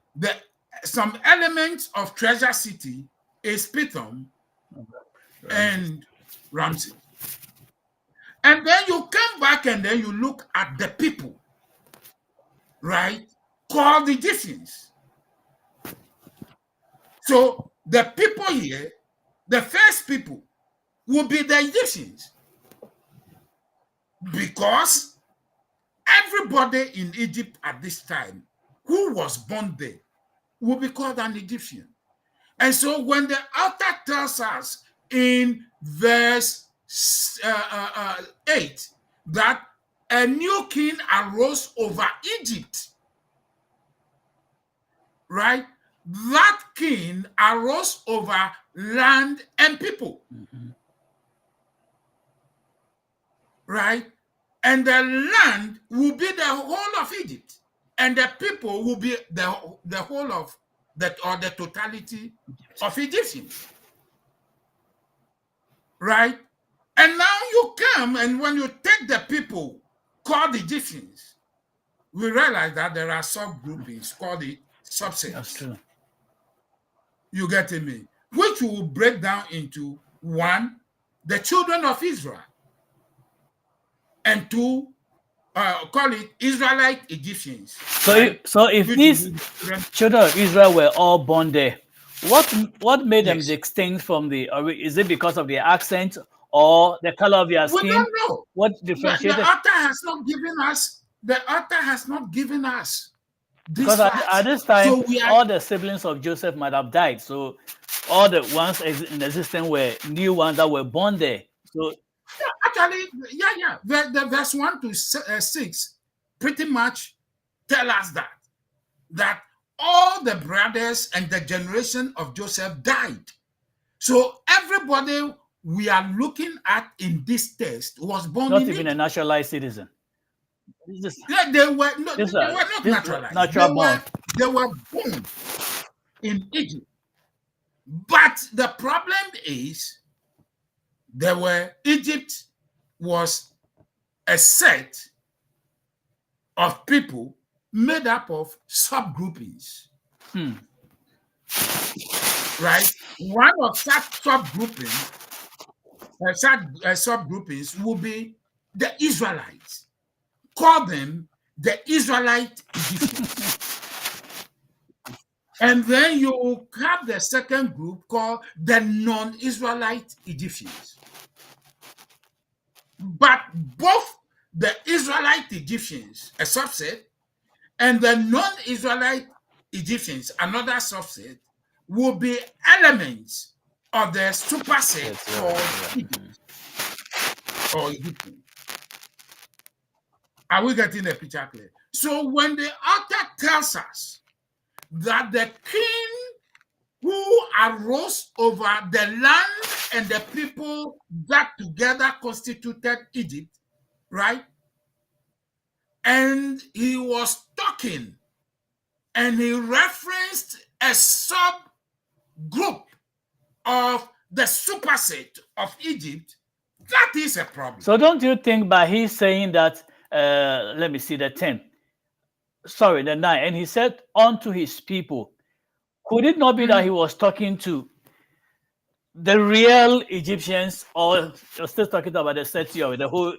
some elements of Treasure City is Pithom and Ramses. And then you come back and then you look at the people, right, called the Egyptians. So the people here, the first people, will be the Egyptians. Because everybody in Egypt at this time who was born there will be called an Egyptian. And so when the author tells us in verse 8 that a new king arose over Egypt, right? That king arose over land and people. Right? And the land will be the whole of Egypt, and the people will be the whole of the totality of Egyptians. Right? And now you come, and when you take the people called Egyptians, we realize that there are subgroupings called the subsets. That's true. You get me? Which will break down into one, the children of Israel, and two, call it Israelite Egyptians. So, right? so if Which these will be children of Israel were all born there, what made them Yes. distinct from the? Is it because of their accent or the color of their We skin? don't know. What The differentiated? author has not given us. The author has not given us this Because fact. at this time, So we are all the siblings of Joseph might have died. So all the ones in existence were new ones that were born there. So actually, yeah. The verse 1 to 6 pretty much tell us that all the brothers and the generation of Joseph died. So everybody we are looking at in this text was born not in even a Egypt. naturalized citizen. This is Yeah, they were not this, uh, this naturalized. natural born. They were born in Egypt. But the problem is Egypt was a set of people made up of subgroupings. Right? One of such subgroupings will be the Israelites. Call them the Israelite Egyptians. And then you have the second group called the non-Israelite Egyptians. But both the Israelite Egyptians, a subset, and the non-Israelite Egyptians, another subset, will be elements of the superset called Egypt or Egyptian. Are we getting the picture clear? So when the author tells us that the king who arose over the land and the people that together constituted Egypt, right? And he was talking and he referenced a subgroup of the superset of Egypt. That is a problem. So don't you think by he saying that, let me see the 10, sorry, the 9, and he said unto his people, could it not be that he was talking to the real Egyptians, or still talking about the city of the whole?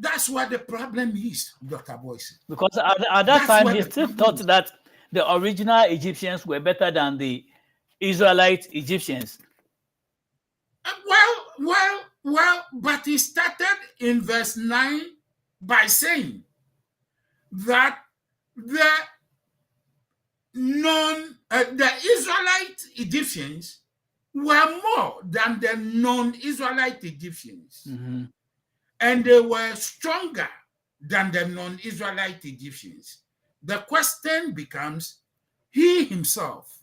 That's what the problem is, Dr. Boison. Because at that time he still thought that the original Egyptians were better than the Israelite Egyptians. Well, but he started in verse 9 by saying that the Israelite Egyptians were more than the non-Israelite Egyptians. Mm-hmm. And they were stronger than the non-Israelite Egyptians. The question becomes, he himself,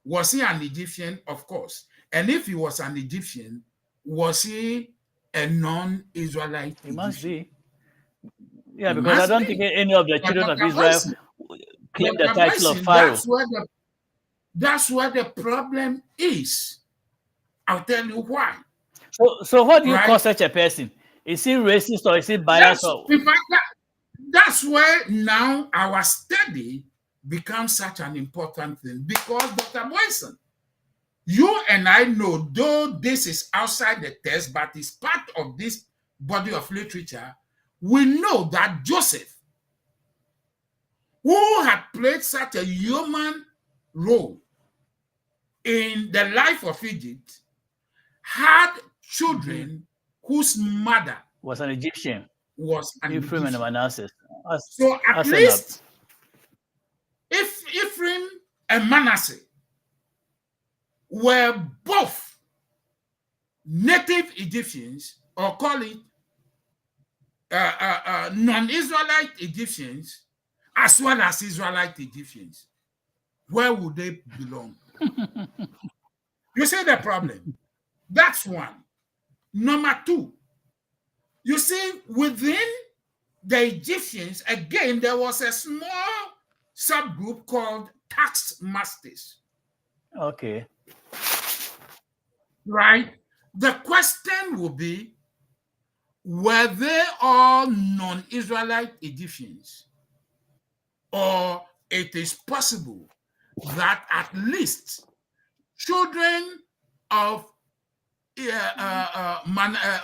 was he an Egyptian? Of course. And if he was an Egyptian, was he a non-Israelite Egyptian? He must be. Yeah, because I don't think any of the children of Israel claim the title of Pharaoh. That's where the problem is. I'll tell you why. So what do you call such a person? Is he racist or is he biased? In fact, that's where now our study becomes such an important thing, because Dr. Boison, you and I know, though this is outside the text, but it's part of this body of literature, we know that Joseph, who had played such a human role in the life of Egypt, had children whose mother was an Egyptian. Was an Ephraim Egyptian. and Manasseh. So at least if Ephraim and Manasseh were both native Egyptians, or call it non-Israelite Egyptians, as well as Israelite Egyptians, where would they belong? You see the problem? That's one. Number two, you see, within the Egyptians, again, there was a small subgroup called tax masters. Okay. Right? The question will be, were they all non-Israelite Egyptians? Or it is possible that at least children of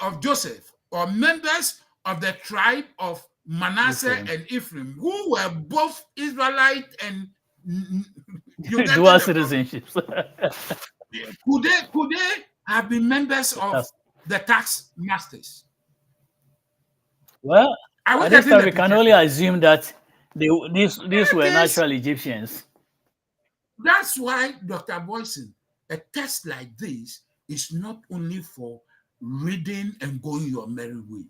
of Joseph, or members of the tribe of Manasseh Ephraim. and Ephraim, who were both Israelite and you get Dual the citizenships. could they have been members of the tax masters? Well, Are we at this getting time, the we can picture? only assume that these It were is. natural Egyptians. That's why, Dr. Boison, a test like this is not only for reading and going your merry way.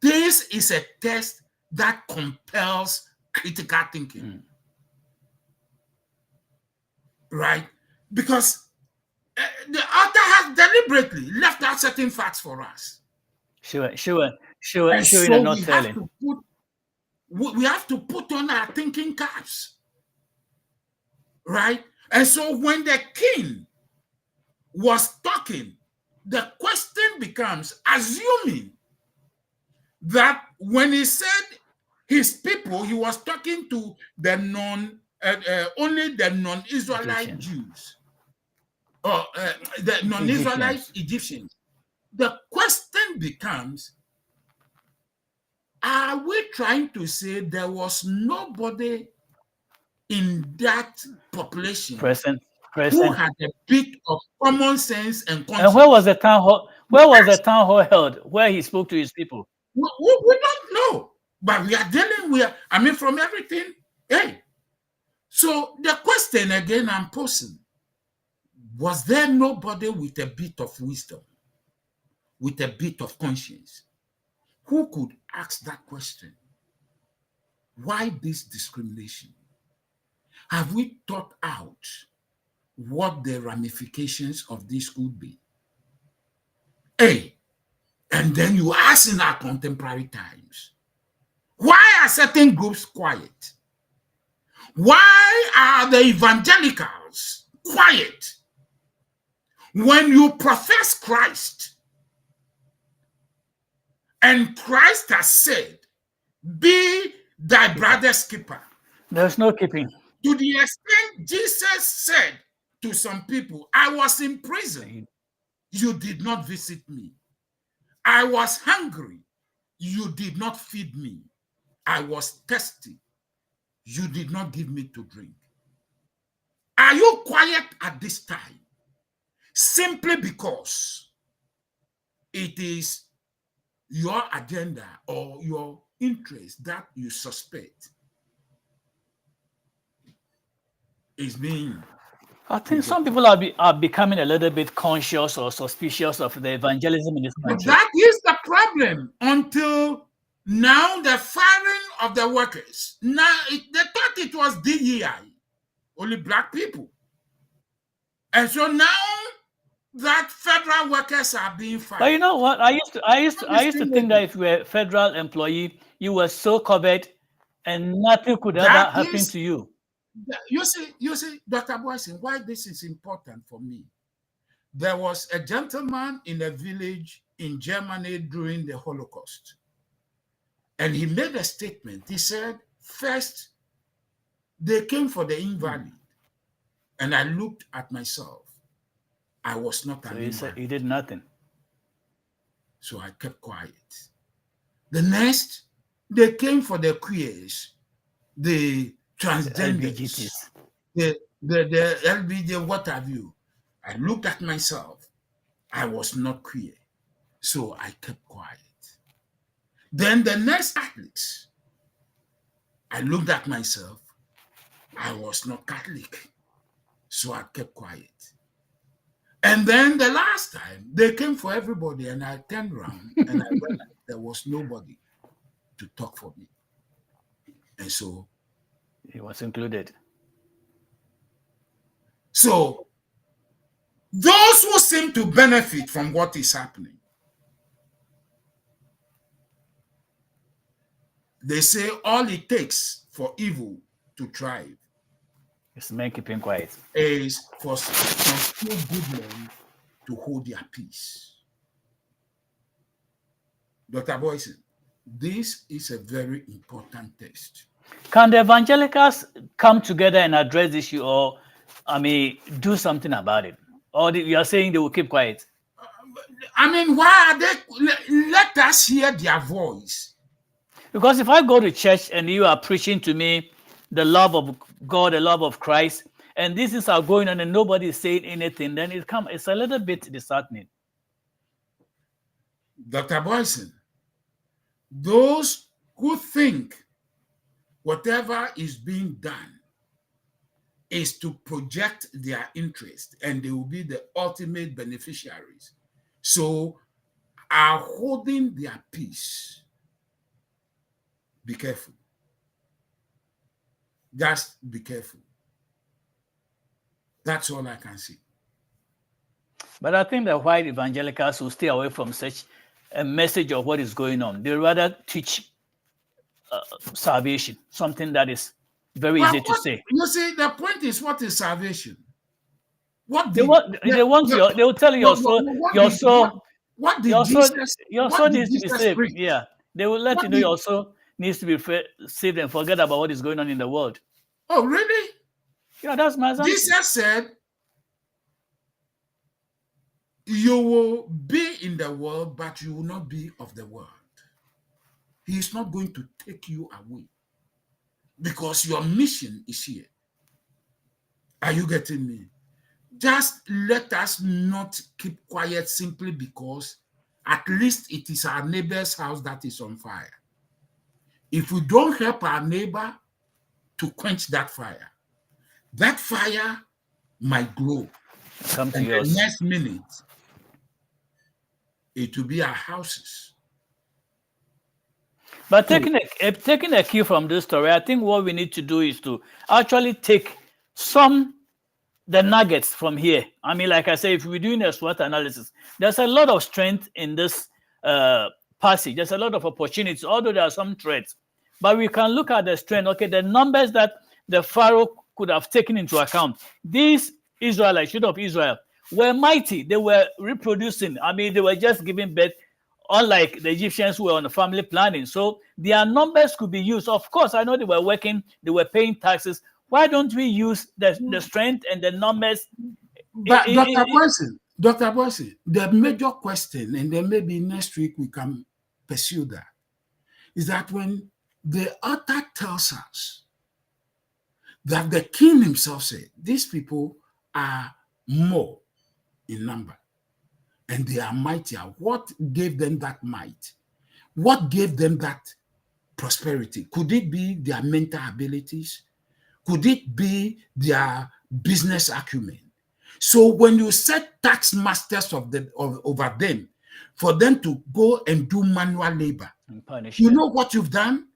This is a test that compels critical thinking. Right? Because the author has deliberately left out certain facts for us. Sure, And showing so and not telling. we have to put on our thinking caps. Right? And so when the king was talking, the question becomes, assuming that when he said his people, he was talking to the only the non-Israelite Egyptians. Jews, or the non-Israelite Egyptians. The question becomes, are we trying to say there was nobody in that population who had a bit of common sense and conscience? And where was the town hall? Where was the town hall held where he spoke to his people? We don't know, but we are dealing with, I mean, from everything. Hey, so the question again I'm posing, was there nobody with a bit of wisdom, with a bit of conscience, who could ask that question? Why this discrimination? Have we thought out what the ramifications of this could be? Hey, and then you ask in our contemporary times, why are certain groups quiet? Why are the evangelicals quiet when you profess Christ and Christ has said, be thy brother's keeper? There's no keeping. To the extent Jesus said to some people, I was in prison, you did not visit me. I was hungry, you did not feed me. I was thirsty, you did not give me to drink. Are you quiet at this time simply because it is your agenda or your interest that you suspect is being? I think some people are becoming a little bit conscious or suspicious of the evangelism in this country. But that is the problem. Until now, the firing of the workers. Now, they thought it was DEI, only black people. And so now that federal workers are being fired. But you know what? I used to think that if you were a federal employee, you were so covered and nothing could ever happen to you. You see, Dr. Boison, why this is important for me. There was a gentleman in a village in Germany during the Holocaust. And he made a statement. He said, first, they came for the invalid. And I looked at myself. I was not an invalid. So he did nothing. So I kept quiet. The next, they came for the queers, the transgenders, the LBJ, what have you. I looked at myself. I was not queer. So I kept quiet. Then the next Catholics, I looked at myself. I was not Catholic. So I kept quiet. And then the last time, they came for everybody, and I turned around and I realized there was nobody to talk for me. And so he was included. So those who seem to benefit from what is happening, they say all it takes for evil to thrive It's men keeping quiet. is for some few good men to hold their peace. Dr. Boyson, this is a very important test. Can the evangelicals come together and address the issue, or do something about it? Or you are saying they will keep quiet? I mean, why are they? Let us hear their voice. Because if I go to church and you are preaching to me the love of God, the love of Christ, and these things are going on and nobody is saying anything, then it's a little bit disheartening. Dr. Boyson, those who think whatever is being done is to project their interest and they will be the ultimate beneficiaries, so are holding their peace. Be careful. Just be careful. That's all I can say. But I think that white evangelicals will stay away from such a message of what is going on. They rather teach salvation, something that is very easy to say. You see, the point is, what is salvation? What They will tell you your soul needs to be saved. Preach? Yeah, they will let you know your soul needs to be saved and forget about what is going on in the world. Oh, really? Yeah, that's my assumption. Jesus said, you will be in the world, but you will not be of the world. He is not going to take you away because your mission is here. Are you getting me? Just let us not keep quiet simply because at least it is our neighbor's house that is on fire. If we don't help our neighbor to quench that fire might grow. Come to and yours. the next minute, it will be our houses. But taking a cue from this story, I think what we need to do is to actually take the nuggets from here. I mean, like I say, if we're doing a SWOT analysis, there's a lot of strength in this passage. There's a lot of opportunities, although there are some threats. But we can look at the strength, okay, the numbers that the Pharaoh could have taken into account. These Israelites, children of Israel, were mighty. They were reproducing. I mean, they were just giving birth, unlike the Egyptians who were on the family planning. So their numbers could be used. Of course, I know they were working, they were paying taxes. Why don't we use the strength and the numbers? But Dr. Boyson, the major question, and then maybe next week we can pursue that, is that when the author tells us that the king himself said, these people are more in number and they are mightier. What gave them that might? What gave them that prosperity? Could it be their mental abilities? Could it be their business acumen? So when you set tax masters over them, for them to go and do manual labor, you know what you've done?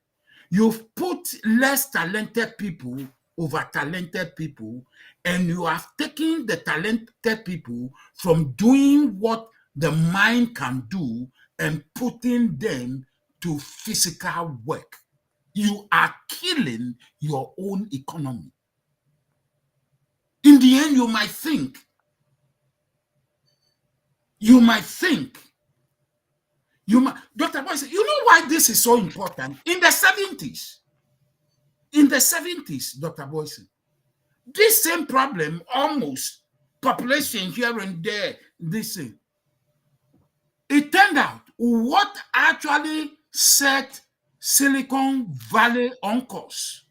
You've put less talented people over talented people, and you have taken the talented people from doing what the mind can do and putting them to physical work. You are killing your own economy. In the end, you might think, Dr. Boyson, you know why this is so important? In the 70s, Dr. Boyson, this same problem, almost population here and there, this thing, it turned out what actually set Silicon Valley on course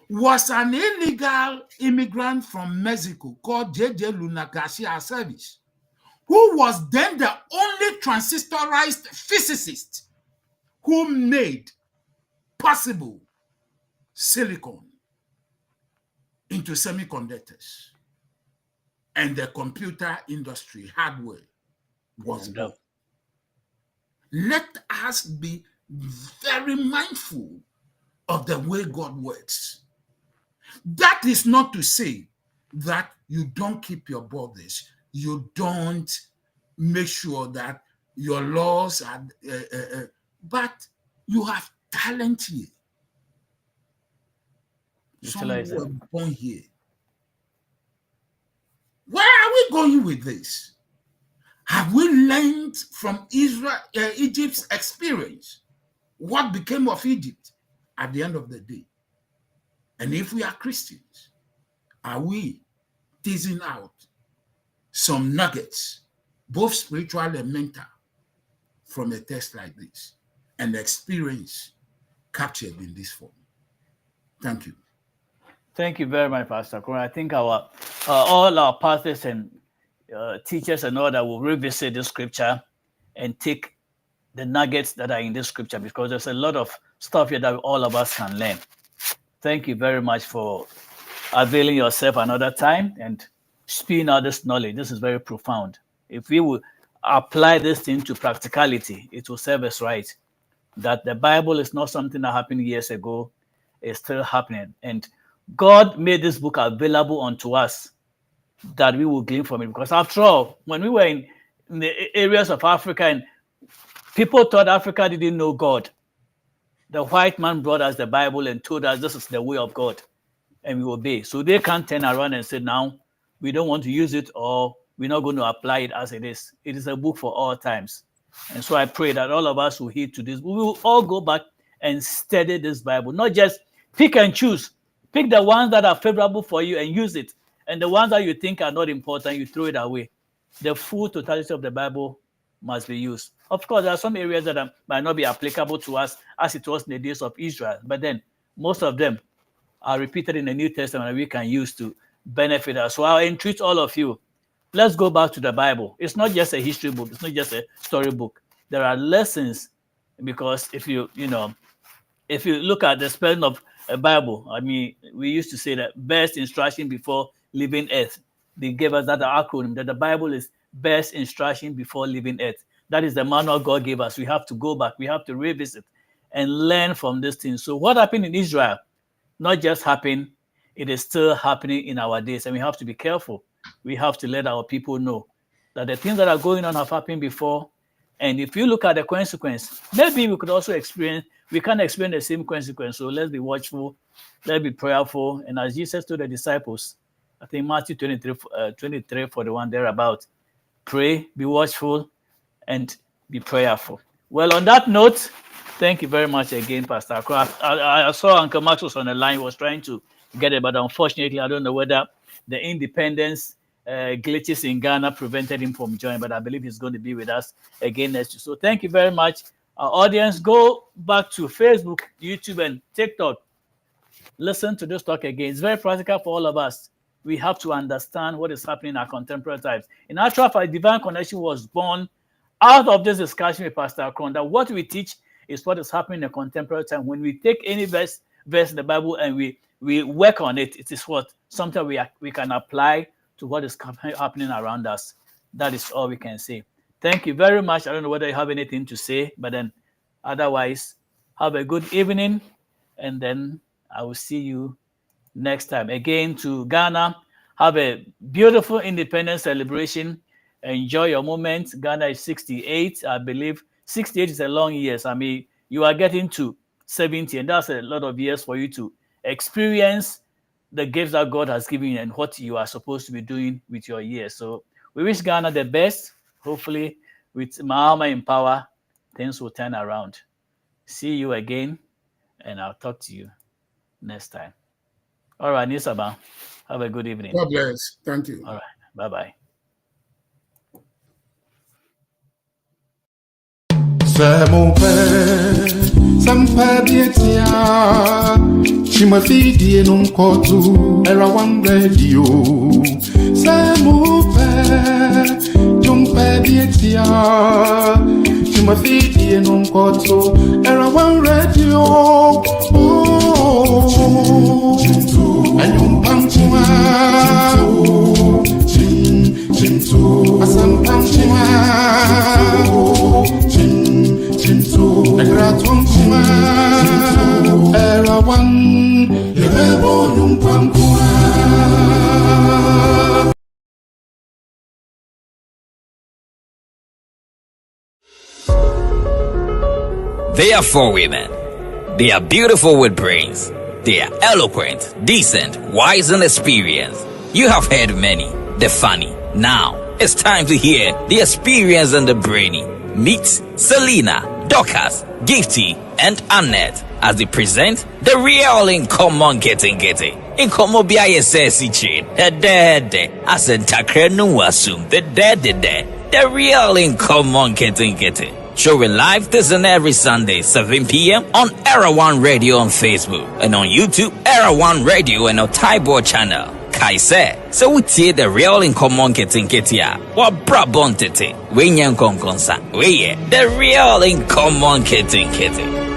was an illegal immigrant from Mexico called J.J. Luna Garcia Service, who was then the only transistorized physicist who made possible silicon into semiconductors. And the computer industry hardware was born. Let us be very mindful of the way God works. That is not to say that you don't keep your borders, you don't make sure that your laws are, but you have talent here. Some Utilize were it. born here. Where are we going with this? Have we learned from Egypt's experience what became of Egypt at the end of the day? And if we are Christians, are we teasing out some nuggets, both spiritual and mental, from a text like this and experience captured in this form? Thank you. Thank you very much, Pastor Kron. I think our all our pastors and teachers and all that will revisit the scripture and take the nuggets that are in this scripture, because there's a lot of stuff here that all of us can learn. Thank you very much for availing yourself another time and spewing out this knowledge. This is very profound. If we will apply this thing to practicality, it will serve us right. That the Bible is not something that happened years ago, it's still happening. And God made this book available unto us that we will glean from it. Because after all, when we were in the areas of Africa and people thought Africa didn't know God, the white man brought us the Bible and told us this is the way of God, and we obey. So they can't turn around and say, now we don't want to use it, or we're not going to apply it as it is. It is a book for all times. And so I pray that all of us who heed to this, we will all go back and study this Bible, not just pick and choose. Pick the ones that are favorable for you and use it. And the ones that you think are not important, you throw it away. The full totality of the Bible must be used. Of course, there are some areas that might not be applicable to us as it was in the days of Israel. But then most of them are repeated in the New Testament and we can use to benefit us. So I'll entreat all of you. Let's go back to the Bible. It's not just a history book. It's not just a story book. There are lessons, because if you look at the spelling of a Bible, I mean, we used to say that best instruction before leaving earth. They gave us that acronym, that the Bible is best instruction before leaving earth. That is the manual God gave us. We have to go back. We have to revisit and learn from this thing. So what happened in Israel, not just happened, it is still happening in our days. And we have to be careful. We have to let our people know that the things that are going on have happened before. And if you look at the consequence, maybe we can experience the same consequence. So let's be watchful, let's be prayerful. And as Jesus told the disciples, I think Matthew 23:41, thereabout, pray, be watchful, and be prayerful. Well, on that note, thank you very much again, Pastor Akro. I saw Uncle Max was on the line, was trying to get it, but unfortunately, I don't know whether the independence glitches in Ghana prevented him from joining, but I believe he's going to be with us again next week. So thank you very much. Our audience, go back to Facebook, YouTube, and TikTok. Listen to this talk again. It's very practical for all of us. We have to understand what is happening in our contemporary times. In actual fact, Divine Connection was born out of this discussion with Pastor Akron, that what we teach is what is happening in the contemporary time. When we take any verse in the Bible and we work on it, it is what something we can apply to what is happening around us. That is all we can say. Thank you very much. I don't know whether you have anything to say, but then otherwise, have a good evening, and then I will see you next time. Again, to Ghana, have a beautiful independence celebration. Enjoy your moment. Ghana is 68, I believe. 68 is a long years. I mean, you are getting to 70, and that's a lot of years for you to experience the gifts that God has given you and what you are supposed to be doing with your years. So we wish Ghana the best. Hopefully, with Mahama in power, things will turn around. See you again, and I'll talk to you next time. All right, Nisaba, have a good evening. God bless. Thank you. All right, bye-bye. Chimafidi non kotu era one radio. Samupe jumpe bietia. Chimafidi non kotu era one radio. Oh, and you pamchima. Chintu, asam pamchima. Chintu, egratum chima. Era one, yebo numpamkuma. They are four women. They are beautiful with brains. They are eloquent, decent, wise, and experienced. You have heard many, the funny. Now, it's time to hear the experience and the brainy. Meet Selena, Dorcas, Gifty, and Annette as they present the real in common getting. In common chain, as in Takrenu assume the real in common getting. Showing live this and every Sunday, 7 p.m. on Era One Radio on Facebook and on YouTube, Era One Radio and on Taibo channel. Kai said, so we see the real in common getting ya. What brabon tete? We nyan konkonsa. We the real in common getting.